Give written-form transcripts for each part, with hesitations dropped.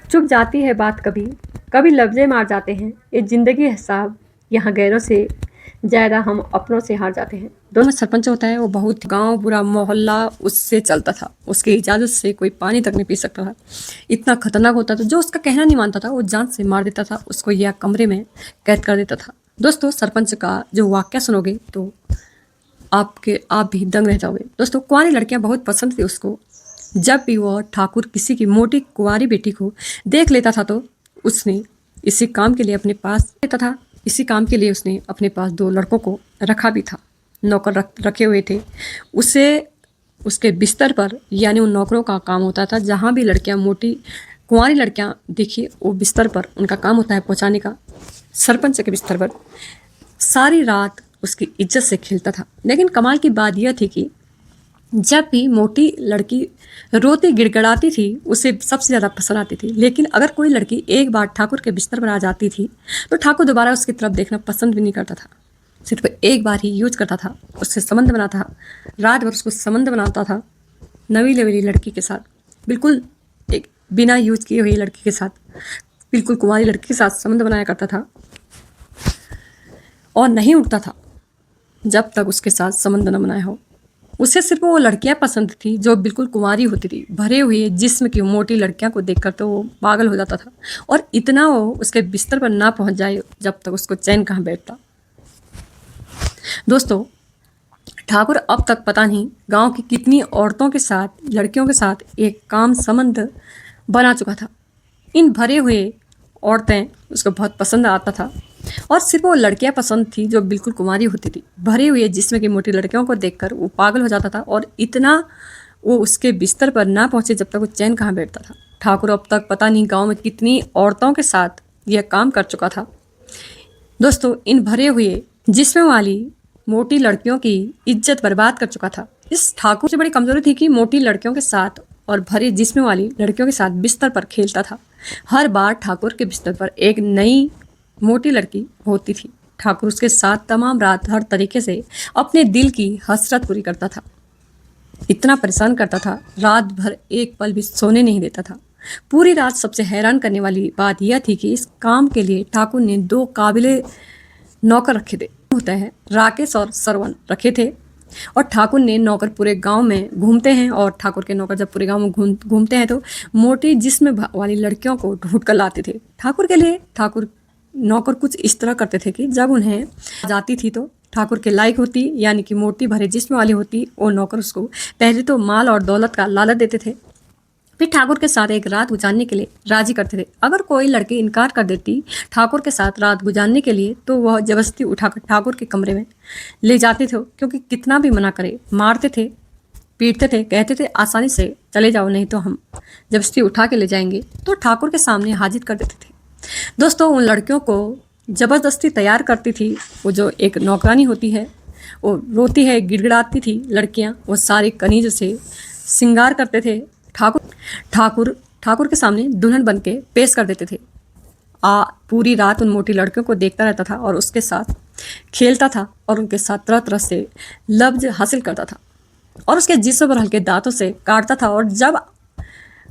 चुक जाती है बात कभी, कभी लफ्ज़ें मार जाते हैं। ये ज़िंदगी है साहब, यहाँ गैरों से ज़्यादा हम अपनों से हार जाते हैं। दोनों सरपंच होता है वो बहुत गांव पूरा मोहल्ला उससे चलता था। उसकी इजाज़त से कोई पानी तक नहीं पी सकता था। इतना खतरनाक होता था, जो उसका कहना नहीं मानता था वो जान से मार देता था, उसको या कमरे में कैद कर देता था। दोस्तों सरपंच का जो वाक्य सुनोगे तो आप भी दंग रह जाओगे। दोस्तों कुंवारी लड़कियां बहुत पसंद थी उसको। जब भी वह ठाकुर किसी की मोटी कुंवारी बेटी को देख लेता था तो उसने इसी काम के लिए अपने पास लेता था। इसी काम के लिए उसने अपने पास 2 लड़कों को रखा भी था, नौकर रखे हुए थे। उसे उसके बिस्तर पर, यानी उन नौकरों का काम होता था, जहाँ भी लड़कियाँ मोटी कुंवारी लड़कियाँ देखी वो बिस्तर पर उनका काम होता है पहुँचाने का। सरपंच के बिस्तर पर सारी रात उसकी इज्जत से खेलता था। लेकिन कमाल की बात यह थी कि जब भी मोटी लड़की रोती गिड़गिड़ाती थी उसे सबसे ज़्यादा पसंद आती थी। लेकिन अगर कोई लड़की एक बार ठाकुर के बिस्तर पर आ जाती थी तो ठाकुर दोबारा उसकी तरफ देखना पसंद भी नहीं करता था। सिर्फ एक बार ही यूज करता था, उससे संबंध बनाता था, रात भर उसको संबंध बनाता था नवी लवेली लड़की के साथ, बिल्कुल एक बिना यूज किए हुई लड़की के साथ, बिल्कुल कुंवारी लड़की के साथ संबंध बनाया करता था और नहीं उठता था जब तक उसके साथ संबंध न बनाया हो। उसे सिर्फ वो लड़कियां पसंद थी जो बिल्कुल कुंवारी होती थी। भरे हुए जिस्म की मोटी लड़कियां को देखकर तो वो पागल हो जाता था और इतना वो उसके बिस्तर पर ना पहुंच जाए जब तक उसको चैन कहाँ बैठता। दोस्तों ठाकुर अब तक पता नहीं गांव की कितनी औरतों के साथ, लड़कियों के साथ एक काम संबंध बना चुका था। इन भरे हुए औरतें उसको बहुत पसंद आता था और सिर्फ वो लड़कियां पसंद थी जो बिल्कुल कुंवारी होती थी। भरे हुए जिस्म की मोटी लड़कियों को देखकर वो पागल हो जाता था और इतना वो उसके बिस्तर पर ना पहुंचे जब तक वो चैन कहाँ बैठता था। ठाकुर अब तक पता नहीं गांव में कितनी औरतों के साथ यह काम कर चुका था। दोस्तों इन भरे हुए जिस्म वाली मोटी लड़कियों की इज्जत बर्बाद कर चुका था। इस ठाकुर से बड़ी कमजोरी थी कि मोटी लड़कियों के साथ और भरे जिस्म वाली लड़कियों के साथ बिस्तर पर खेलता था। हर बार ठाकुर के बिस्तर पर एक नई मोटी लड़की होती थी। ठाकुर उसके साथ तमाम रात हर तरीके से अपने दिल की हसरत पूरी करता था। इतना परेशान करता था, रात भर एक पल भी सोने नहीं देता था। पूरी रात सबसे हैरान करने वाली बात यह थी कि इस काम के लिए ठाकुर ने 2 काबिले नौकर रखे थे। होता है राकेश और सरवन रखे थे और ठाकुर ने नौकर पूरे गांव में घूमते हैं और ठाकुर के नौकर जब पूरे गांव में घूमते हैं तो मोटी जिस्म वाली लड़कियों को ढूंढ कर लाते थे ठाकुर के लिए। ठाकुर नौकर कुछ इस तरह करते थे कि जब उन्हें जाती थी तो ठाकुर के लायक होती, यानी कि मोटी भरे जिस्म वाली होती, और नौकर उसको पहले तो माल और दौलत का लालच देते थे, फिर ठाकुर के साथ एक रात गुजारने के लिए राजी करते थे। अगर कोई लड़की इनकार कर देती ठाकुर के साथ रात गुजारने के लिए तो वह जबरदस्ती उठाकर ठाकुर के कमरे में ले जाते थे, क्योंकि कितना भी मना करे मारते थे, पीटते थे, कहते थे आसानी से चले जाओ नहीं तो हम जबरदस्ती उठा के ले जाएंगे, तो ठाकुर के सामने हाजिर कर देते थे। दोस्तों उन लड़कियों को ज़बरदस्ती तैयार करती थी वो जो एक नौकरानी होती है, वो रोती है, गिड़गिड़ाती थी लड़कियां, वो सारे कनीज से श्रृंगार करते थे। ठाकुर के सामने दुल्हन बन के पेश कर देते थे। पूरी रात उन मोटी लड़कियों को देखता रहता था और उसके साथ खेलता था और उनके साथ तरह तरह से लफ्ज हासिल करता था और उसके जिस्म पर हल्के दांतों से काटता था। और जब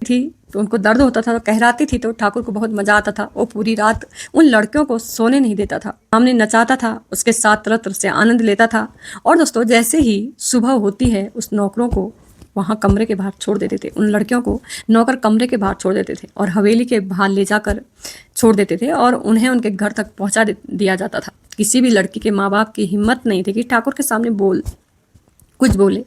थी तो उनको दर्द होता था तो कहराती थी तो ठाकुर को बहुत मजा आता था। वो पूरी रात उन लड़कियों को सोने नहीं देता था, सामने नचाता था, उसके साथ तरह तरह से आनंद लेता था। और दोस्तों जैसे ही सुबह होती है उस नौकरों को वहाँ कमरे के बाहर छोड़ देते थे, उन लड़कियों को नौकर कमरे के बाहर छोड़ देते थे और हवेली के बाहर ले जाकर छोड़ देते थे और उन्हें उनके घर तक पहुँचा दिया जाता था। किसी भी लड़की के माँ बाप की हिम्मत नहीं थी कि ठाकुर के सामने कुछ बोले।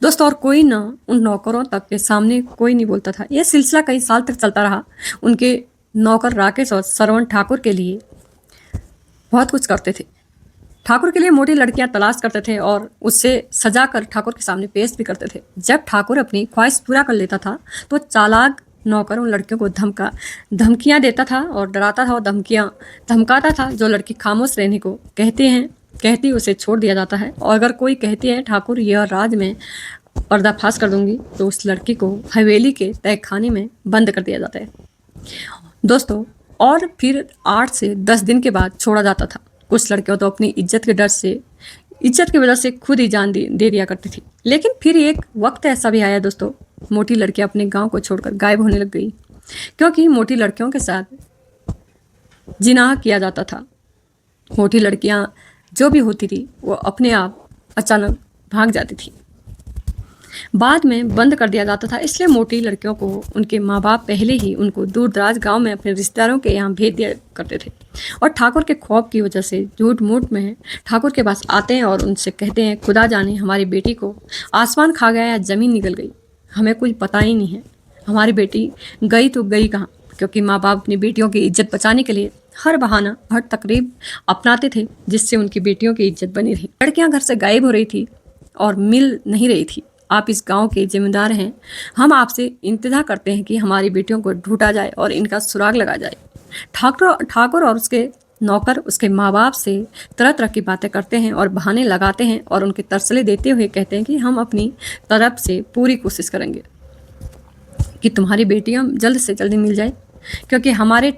दोस्तों और कोई ना उन नौकरों तक के सामने कोई नहीं बोलता था। यह सिलसिला कई साल तक चलता रहा। उनके नौकर राकेश और सरवण ठाकुर के लिए बहुत कुछ करते थे। ठाकुर के लिए मोटी लड़कियां तलाश करते थे और उससे सजा कर ठाकुर के सामने पेश भी करते थे। जब ठाकुर अपनी ख्वाहिश पूरा कर लेता था तो चालाक नौकर उन लड़कियों को धमकियां देता था और डराता था और धमकाता था। जो लड़की खामोश रहने को कहती उसे छोड़ दिया जाता है और अगर कोई कहती है ठाकुर यह राज में पर्दाफाश कर दूंगी तो उस लड़की को हवेली के तहखाने में बंद कर दिया जाता है। दोस्तों और फिर 8 से 10 दिन के बाद छोड़ा जाता था। कुछ लड़कियां तो अपनी इज्जत की वजह से खुद ही जान दे दिया करती थी। लेकिन फिर एक वक्त ऐसा भी आया दोस्तों, मोटी लड़कियां अपने गांव को छोड़कर गायब होने लग गई। क्योंकि मोटी लड़कियों के साथ जिनाह किया जाता था। मोटी लड़कियां जो भी होती थी वो अपने आप अचानक भाग जाती थी, बाद में बंद कर दिया जाता था। इसलिए मोटी लड़कियों को उनके माँ बाप पहले ही उनको दूर दराज गाँव में अपने रिश्तेदारों के यहाँ भेज दिया करते थे, और ठाकुर के खौफ की वजह से झूठ मूठ में ठाकुर के पास आते हैं और उनसे कहते हैं, खुदा जाने हमारी बेटी को आसमान खा गया या ज़मीन निकल गई, हमें कुछ पता ही नहीं है, हमारी बेटी गई तो गई कहाँ। क्योंकि माँ बाप अपनी बेटियों की इज्जत बचाने के लिए हर बहाना हर तकरीब अपनाते थे जिससे उनकी बेटियों की इज्जत बनी रही। लड़कियां घर से गायब हो रही थी और मिल नहीं रही थी। आप इस गांव के जिम्मेदार हैं, हम आपसे इंतजार करते हैं कि हमारी बेटियों को ढूंढा जाए और इनका सुराग लगा जाए। ठाकुर और उसके नौकर उसके माँ बाप से तरह तरह की बातें करते हैं और बहाने लगाते हैं और उनके तरसले देते हुए कहते हैं कि हम अपनी तरफ से पूरी कोशिश करेंगे कि तुम्हारी बेटियां जल्द से जल्दी मिल जाए, क्योंकि हमारे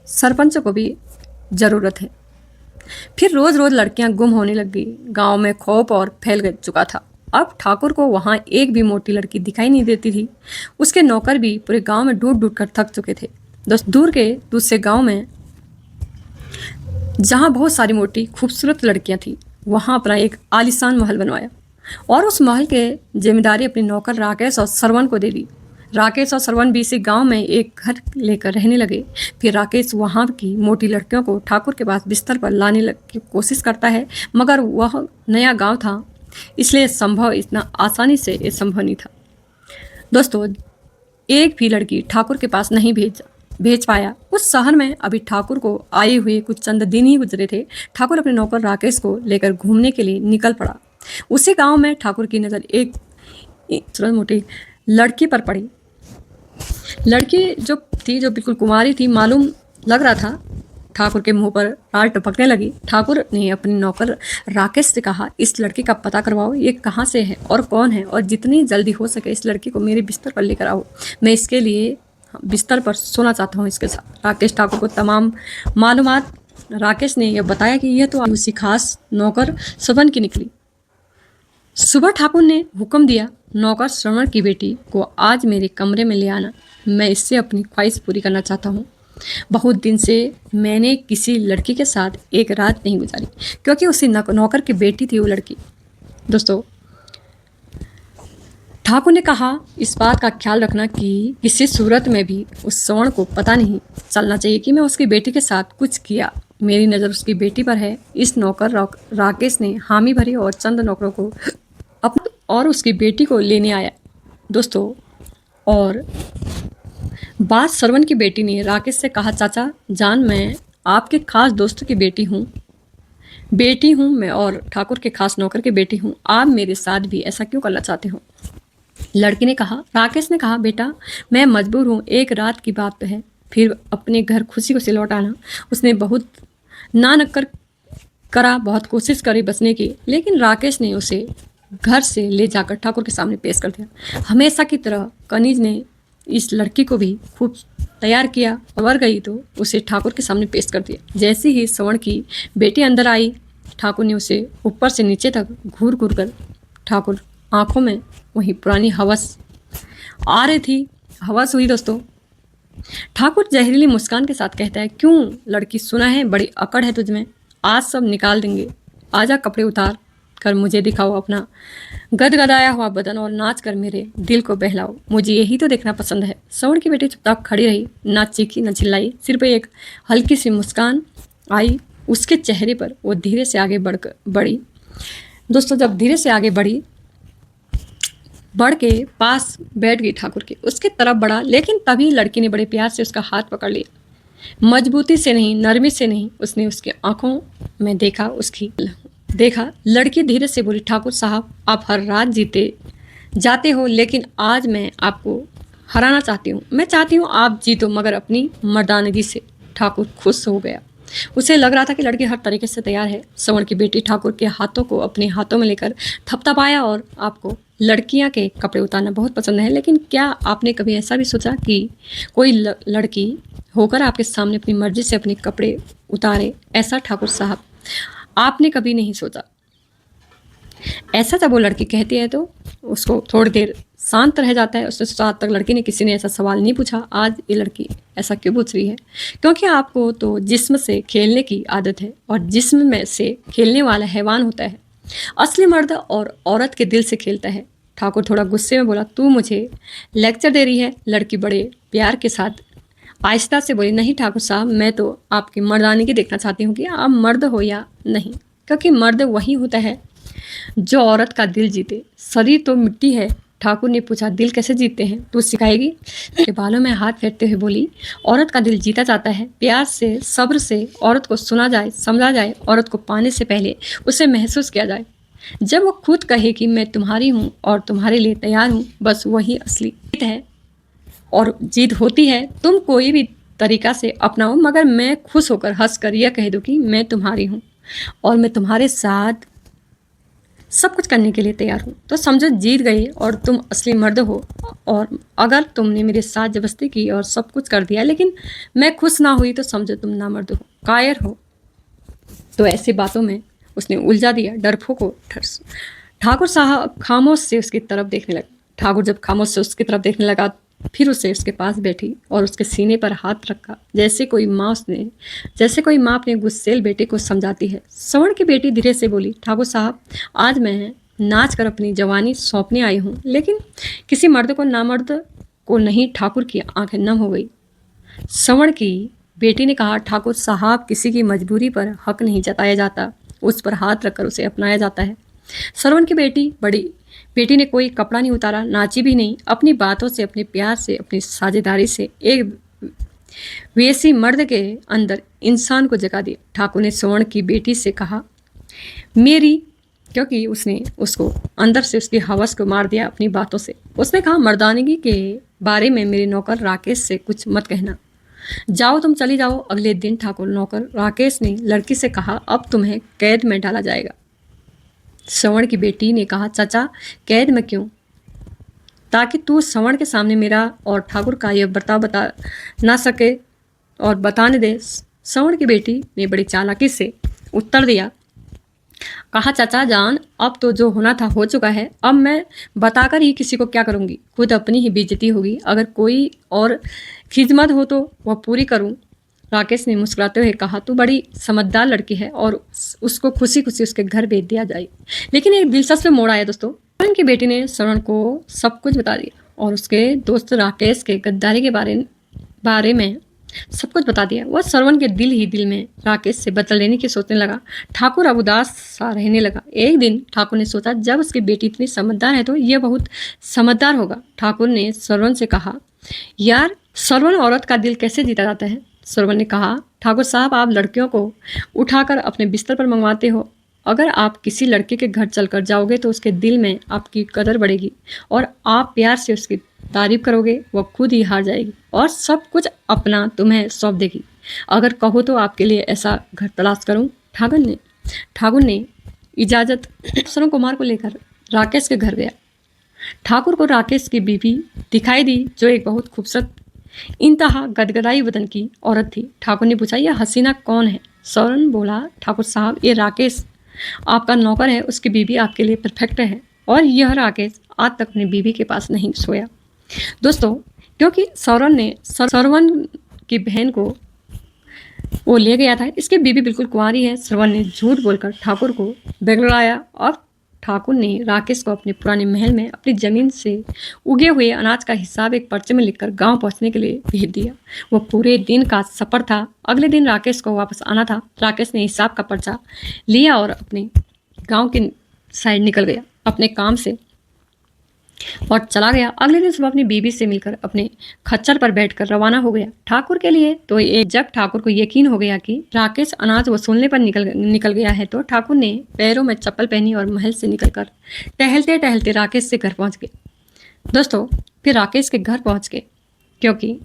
सरपंच को भी ज़रूरत है। फिर रोज़ रोज़ लड़कियां गुम होने लग गई। गाँव में खौफ और फैल चुका था। अब ठाकुर को वहाँ एक भी मोटी लड़की दिखाई नहीं देती थी। उसके नौकर भी पूरे गांव में ढूंढ ढूंढ कर थक चुके थे। दूर के दूसरे गांव में जहाँ बहुत सारी मोटी खूबसूरत लड़कियां थी, वहाँ अपना एक आलीशान महल बनवाया और उस महल के जिम्मेदारी अपने नौकर राकेश और श्रवण को दे दी। राकेश और श्रवण भी इसी गांव में एक घर लेकर रहने लगे। फिर राकेश वहाँ की मोटी लड़कियों को ठाकुर के पास बिस्तर पर लाने की कोशिश करता है, मगर वह नया गांव था, इसलिए संभव इतना आसानी से ये संभव नहीं था। दोस्तों, एक भी लड़की ठाकुर के पास नहीं भेज पाया। उस शहर में अभी ठाकुर को आए हुए कुछ चंद दिन ही गुजरे थे। ठाकुर अपने नौकर राकेश को लेकर घूमने के लिए निकल पड़ा। उसी गांव में ठाकुर की नज़र एक मोटी लड़की पर पड़ी। लड़की जो बिल्कुल कुंवारी थी, मालूम लग रहा था। ठाकुर के मुंह पर लाल टपकने लगी। ठाकुर ने अपने नौकर राकेश से कहा, इस लड़की का पता करवाओ, ये कहाँ से है और कौन है, और जितनी जल्दी हो सके इस लड़की को मेरे बिस्तर पर लेकर आओ, मैं इसके लिए बिस्तर पर सोना चाहता हूँ इसके साथ। राकेश ठाकुर को तमाम मालूमात राकेश ने यह बताया कि यह तो उसी खास नौकर श्रवण की निकली। सुबह ठाकुर ने हुक्म दिया, नौकर श्रवण की बेटी को आज मेरे कमरे में ले आना, मैं इससे अपनी ख्वाहिश पूरी करना चाहता हूँ। बहुत दिन से मैंने किसी लड़की के साथ एक रात नहीं गुजारी, क्योंकि उसी नौकर की बेटी थी वो लड़की। दोस्तों, ठाकुर ने कहा, इस बात का ख्याल रखना कि किसी सूरत में भी उस श्रवण को पता नहीं चलना चाहिए कि मैं उसकी बेटी के साथ कुछ किया। मेरी नज़र उसकी बेटी पर है। इस नौकर राकेश ने हामी भरी और चंद नौकरों को और उसकी बेटी को लेने आया। दोस्तों, और बात श्रवण की बेटी ने राकेश से कहा, चाचा जान, मैं आपके खास दोस्त की बेटी हूँ मैं, और ठाकुर के खास नौकर की बेटी हूँ। आप मेरे साथ भी ऐसा क्यों करना चाहते हो? लड़की ने कहा। राकेश ने कहा, बेटा मैं मजबूर हूँ, एक रात की बात है, फिर अपने घर खुशी खुशी लौट आना। उसने बहुत नानक्कर करा, बहुत कोशिश करी बचने की, लेकिन राकेश ने उसे घर से ले जाकर ठाकुर के सामने पेश कर दिया। हमेशा की तरह कनीज ने इस लड़की को भी खूब तैयार किया, और गई तो उसे ठाकुर के सामने पेश कर दिया। जैसे ही श्रवण की बेटी अंदर आई, ठाकुर ने उसे ऊपर से नीचे तक घूर घूर कर, ठाकुर आंखों में वही पुरानी हवस आ रही थी। हवस हुई। दोस्तों, ठाकुर जहरीली मुस्कान के साथ कहता है, क्यों लड़की, सुना है बड़ी अकड़ है तुझमें, आज सब निकाल देंगे। आजा, कपड़े उतार कर मुझे दिखाओ अपना गदगदाया हुआ बदन और नाच कर मेरे दिल को बहलाओ, मुझे यही तो देखना पसंद है। श्रवण की बेटी चुपचाप खड़ी रही, ना चीखी ना चिल्लाई, सिर पे एक हल्की सी मुस्कान आई उसके चेहरे पर। वो धीरे से आगे बढ़ी। दोस्तों, जब धीरे से आगे बढ़ के पास बैठ गई ठाकुर के, उसके तरफ बढ़ा, लेकिन तभी लड़की ने बड़े प्यार से उसका हाथ पकड़ लिया। मजबूती से नहीं, नरमी से नहीं, उसने उसके आंखों में देखा। लड़की धीरे से बोली, ठाकुर साहब, आप हर रात जीते जाते हो, लेकिन आज मैं आपको हराना चाहती हूँ। मैं चाहती हूँ आप जीतो, मगर अपनी मर्दानगी से। ठाकुर खुश हो गया। उसे लग रहा था कि लड़की हर तरीके से तैयार है। श्रवण की बेटी ठाकुर के हाथों को अपने हाथों में लेकर थपथपाया। और आपको लड़कियां के कपड़े उतारना बहुत पसंद है, लेकिन क्या आपने कभी ऐसा भी सोचा कि कोई लड़की होकर आपके सामने अपनी मर्जी से अपने कपड़े उतारे? ऐसा ठाकुर साहब आपने कभी नहीं सोचा। ऐसा जब वो लड़की कहती है तो उसको थोड़ी देर शांत रह जाता है। उसने सोचा आज तक लड़की ने किसी ने ऐसा सवाल नहीं पूछा, आज ये लड़की ऐसा क्यों पूछ रही है। क्योंकि आपको तो जिस्म से खेलने की आदत है और जिस्म में से खेलने वाला हैवान होता है। असली मर्द और औरत के दिल से खेलता है। ठाकुर थोड़ा गुस्से में बोला, तू मुझे लेक्चर दे रही है। लड़की बड़े प्यार के साथ आहिस्ता से बोली, नहीं ठाकुर साहब, मैं तो आपकी मर्दानगी देखना चाहती हूँ कि आप मर्द हो या नहीं। क्योंकि मर्द वही होता है जो औरत का दिल जीते। शरीर तो मिट्टी है। ठाकुर ने पूछा, दिल कैसे जीतते हैं, तू सिखाएगी। के बालों में हाथ फेरते हुए बोली, औरत का दिल जीता जाता है प्यार से, सब्र से। औरत को सुना जाए, समझा जाए। औरत को पाने से पहले उसे महसूस किया जाए। जब वो खुद कहे कि मैं तुम्हारी हूँ और तुम्हारे लिए तैयार हूँ, बस वही असली जीत है। और जीत होती है तुम कोई भी तरीका से अपनाओ, मगर मैं खुश होकर हंस कर यह कह दूँ कि मैं तुम्हारी हूँ और मैं तुम्हारे साथ सब कुछ करने के लिए तैयार हूँ। तो समझो जीत गई और तुम असली मर्द हो। और अगर तुमने मेरे साथ जबरदस्ती की और सब कुछ कर दिया लेकिन मैं खुश ना हुई, तो समझो तुम ना मर्द हो, कायर हो। तो ऐसी बातों में उसने उलझा दिया डरपोक को। ठाकुर साहब खामोश से उसकी तरफ देखने लगे। ठाकुर जब खामोश से उसकी तरफ देखने लगा, फिर उसे उसके पास बैठी और उसके सीने पर हाथ रखा, जैसे कोई माँ अपने गुस्सेल बेटे को समझाती है। श्रवण की बेटी धीरे से बोली, ठाकुर साहब, आज मैं नाच कर अपनी जवानी सौंपने आई हूँ, लेकिन किसी मर्द को नामर्द को नहीं। ठाकुर की आंखें नम हो गई। श्रवण की बेटी ने कहा, ठाकुर साहब, किसी की मजबूरी पर हक नहीं जताया जाता, उस पर हाथ रखकर उसे अपनाया जाता है। श्रवण की बेटी ने कोई कपड़ा नहीं उतारा, नाची भी नहीं। अपनी बातों से, अपने प्यार से, अपनी साझेदारी से एक वैसी मर्द के अंदर इंसान को जगा दिया। ठाकुर ने श्रवण की बेटी से कहा, मेरी, क्योंकि उसने उसको अंदर से उसकी हवस को मार दिया अपनी बातों से। उसने कहा, मर्दानगी के बारे में मेरे नौकर राकेश से कुछ मत कहना, जाओ तुम चली जाओ। अगले दिन ठाकुर नौकर राकेश ने लड़की से कहा, अब तुम्हें कैद में डाला जाएगा। श्रवण की बेटी ने कहा, चाचा, कैद में क्यों? ताकि तू श्रवण के सामने मेरा और ठाकुर का यह बर्ताव बता ना सके और बताने दे। श्रवण की बेटी ने बड़ी चालाकी से उत्तर दिया, कहा, चाचा जान, अब तो जो होना था हो चुका है। अब मैं बताकर ही किसी को क्या करूँगी, खुद अपनी ही बेइज्जती होगी। अगर कोई और खिदमत हो तो वह पूरी करूँ। राकेश ने मुस्कुराते हुए कहा, तू बड़ी समझदार लड़की है और उसको खुशी खुशी उसके घर भेज दिया जाए। लेकिन एक दिलचस्प मोड़ आया दोस्तों। श्रवण की बेटी ने श्रवण को सब कुछ बता दिया और उसके दोस्त राकेश के गद्दारी के बारे में सब कुछ बता दिया। वह श्रवण के दिल ही दिल में राकेश से बदला लेने की सोचने लगा। ठाकुर अब उदास सा रहने लगा। एक दिन ठाकुर ने सोचा, जब उसकी बेटी इतनी समझदार है तो यह बहुत समझदार होगा। ठाकुर ने श्रवण से कहा, यार, श्रवण, औरत का दिल कैसे जीता जाता है? श्रवण ने कहा, ठाकुर साहब, आप लड़कियों को उठाकर अपने बिस्तर पर मंगवाते हो। अगर आप किसी लड़के के घर चलकर जाओगे तो उसके दिल में आपकी कदर बढ़ेगी और आप प्यार से उसकी तारीफ करोगे, वह खुद ही हार जाएगी और सब कुछ अपना तुम्हें सौंप देगी। अगर कहो तो आपके लिए ऐसा घर तलाश करूं। ठाकुर ने इजाज़त श्रवण कुमार को लेकर राकेश के घर गया। ठाकुर को राकेश की बीवी दिखाई दी, जो एक बहुत खूबसूरत, इंतहा गदगदाई वतन की औरत थी। ठाकुर ने पूछा, यह हसीना कौन है? श्रवण बोला, ठाकुर साहब, ये राकेश आपका नौकर है, उसकी बीवी आपके लिए परफेक्ट है। और यह राकेश आज तक अपनी बीवी के पास नहीं सोया। दोस्तों, क्योंकि श्रवण की बहन को वो ले गया था, इसकी बीवी बिल्कुल कुंवारी है। श्रवण ने झूठ बोलकर ठाकुर को बेगड़ाया और ठाकुर ने राकेश को अपने पुराने महल में अपनी जमीन से उगे हुए अनाज का हिसाब एक पर्चे में लिखकर गांव पहुंचने के लिए भेज दिया। वो पूरे दिन का सफर था। अगले दिन राकेश को वापस आना था। राकेश ने हिसाब का पर्चा लिया और अपने गांव के साइड निकल गया अपने काम से और चला गया। अगले दिन सुबह अपनी बीवी से मिलकर अपने खच्चर पर बैठकर रवाना हो गया। ठाकुर के लिए तो जब ठाकुर को यकीन हो गया कि राकेश अनाज वसूलने पर निकल गया है, तो ठाकुर ने पैरों में चप्पल पहनी और महल से निकलकर टहलते टहलते राकेश के घर पहुंच गए। दोस्तों, फिर राकेश के घर पहुंच गए क्योंकि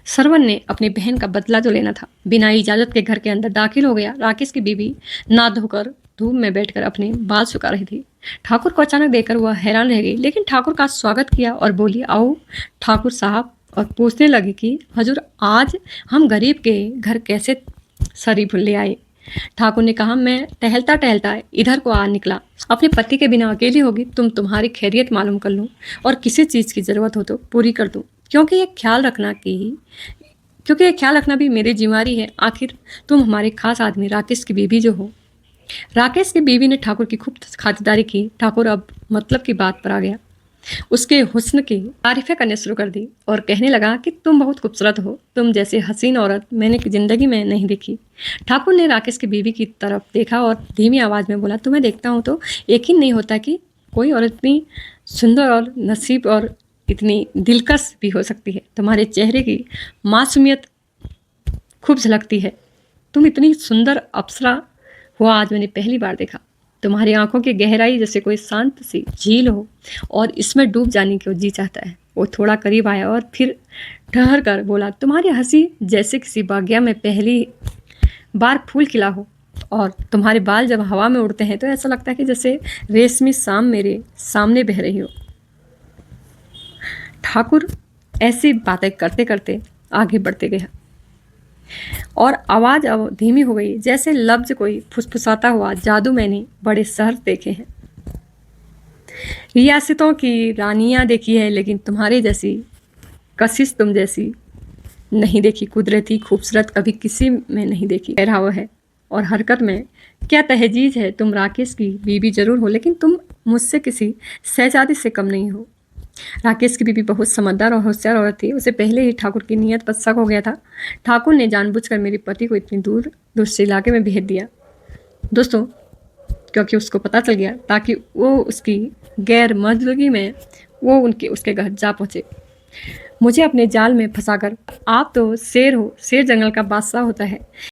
श्रवण ने अपनी बहन का बदला जो लेना था, बिना इजाजत के घर के अंदर दाखिल हो गया। राकेश की बीवी ना धोकर धूप में बैठकर अपने बाल सुखा रही थी। ठाकुर को अचानक देखकर वह हैरान रह गई, लेकिन ठाकुर का स्वागत किया और बोली, आओ ठाकुर साहब, और पूछने लगी कि हजूर, आज हम गरीब के घर कैसे शरीफ ले आए? ठाकुर ने कहा, मैं टहलता टहलता इधर को आ निकला। अपने पति के बिना अकेली होगी, तुम्हारी खैरियत मालूम कर लूं और किसी चीज़ की ज़रूरत हो तो पूरी कर दूं, क्योंकि ये ख्याल रखना भी मेरी जिम्मेदारी है। आखिर तुम हमारे खास आदमी राकेश की बीवी जो हो। राकेश की बीवी ने ठाकुर की खूब खातिरदारी की। ठाकुर अब मतलब की बात पर आ गया। उसके हुस्न की तारीफें करने शुरू कर दी और कहने लगा कि तुम बहुत खूबसूरत हो, तुम जैसी हसीन औरत मैंने ज़िंदगी में नहीं देखी। ठाकुर ने राकेश की बीवी की तरफ देखा और धीमी आवाज़ में बोला, तुम्हें देखता हूँ तो यकीन नहीं होता कि कोई औरत इतनी सुंदर और नसीब और इतनी दिलकश भी हो सकती है। तुम्हारे चेहरे की मासूमियत खूब झलकती है। तुम इतनी सुंदर अप्सरा हुआ आज मैंने पहली बार देखा। तुम्हारी आंखों की गहराई जैसे कोई शांत सी झील हो और इसमें डूब जाने को जी चाहता है। वो थोड़ा करीब आया और फिर ठहर कर बोला, तुम्हारी हंसी जैसे किसी बागिया में पहली बार फूल खिला हो और तुम्हारे बाल जब हवा में उड़ते हैं तो ऐसा लगता है कि जैसे रेशमी शाम मेरे सामने बह रही हो। ठाकुर ऐसी बातें करते करते आगे बढ़ते गया और आवाज़ अब धीमी हो गई, जैसे लफ्ज कोई फुसफुसाता हुआ। जादू मैंने बड़े शहर देखे हैं, रियासतों की रानियां देखी है, लेकिन तुम्हारे जैसी कशिश तुम जैसी नहीं देखी। कुदरती खूबसूरत कभी किसी में नहीं देखी। पहरावा है और हरकत में क्या तहजीज है। तुम राकेश की बीवी जरूर हो, लेकिन तुम मुझसे किसी शहजादी से कम नहीं हो। राकेश की बीवी बहुत समझदार और होशियार औरत थी। उसे पहले ही ठाकुर की नीयत पर शक हो गया था। ठाकुर ने जानबूझकर मेरे पति को इतनी दूसरे इलाके में भेज दिया दोस्तों, क्योंकि उसको पता चल गया, ताकि वो उसकी गैर मौजूदगी में वो उसके घर जा पहुँचे, मुझे अपने जाल में फंसाकर। आप तो शेर हो, शेर जंगल का बादशाह होता है।